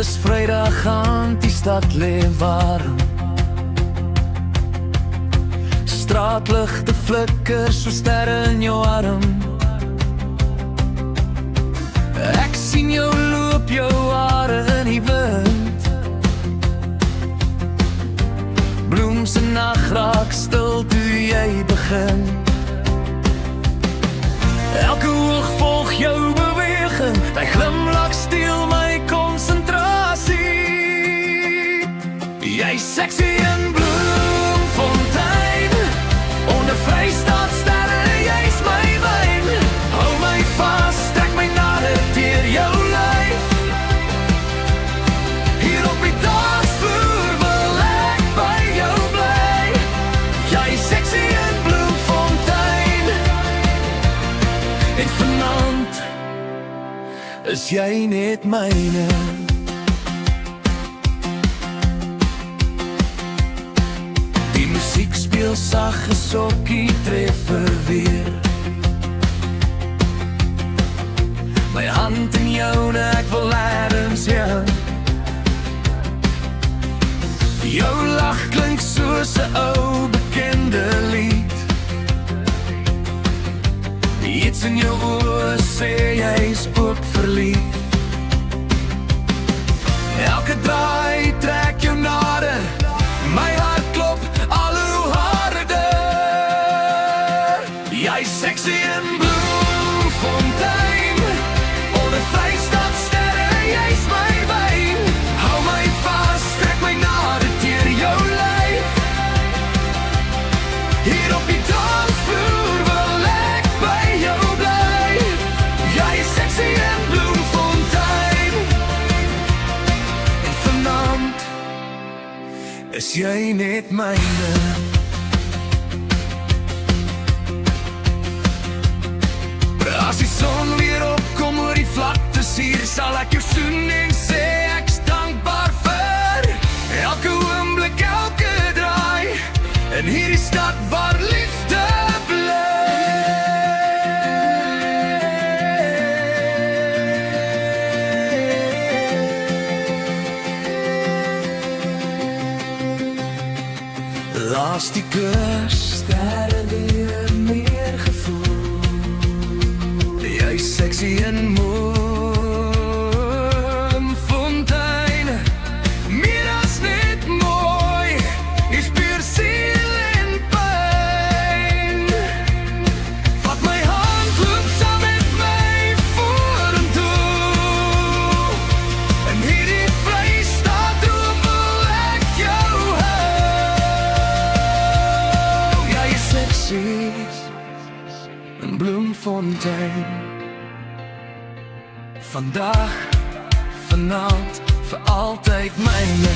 Dis Vrydag aand, die stad lê warm. Straatligte flikker so sterre in jou arm. Ek sien jou loop, jou hare in die wind. Bloem se nag raak stil toe jy begin. Elke oog volg jou beweging, die glimlach steel my konsentrasie. Jy sexy in Bloemfontein, onder Vrystaatsterre, jy's my wyn. Hou my vast, trek my nader deur jou lyf. Hier op die dansvloer wil ek by jou bly. Jy sexy in Bloemfontein, en vanaand is jy net myne. Die musiek speel sag, gesokkie treffer weer. My hand in joune, ek wil ergens heen. Jou lach klink soos 'n ou bekende lied. Iets in jou oë sê jy's ook verlief. Elke draai trek jou nader, my hart klop al hoe harder. Jy sexy in Bloemfontein, onder Vrystaatsterre, jy's my wyn. Hou my vast, trek my nader deur jou lyf. Hier op die dansvloer wil ek by jou bly. Jy sexy in Bloemfontein, en vanaand is jy net myne. As die son weer opkom oor die vlaktes hier, sal ek jou soen en sê ek's dankbaar vir elke oomblik, elke draai in hierdie stad waar liefde bly. Laat die kus sterre weer meer gevoel. Jy sexy in Bloemfontein, meer as net mooi, is puur siel en pyn. Vat my hand, loop saam met my vorentoe. In hierdie Vrystaat wil ek jou hou. Jy is sexy in Bloemfontein. Vandag, vanaand, vir altyd myne.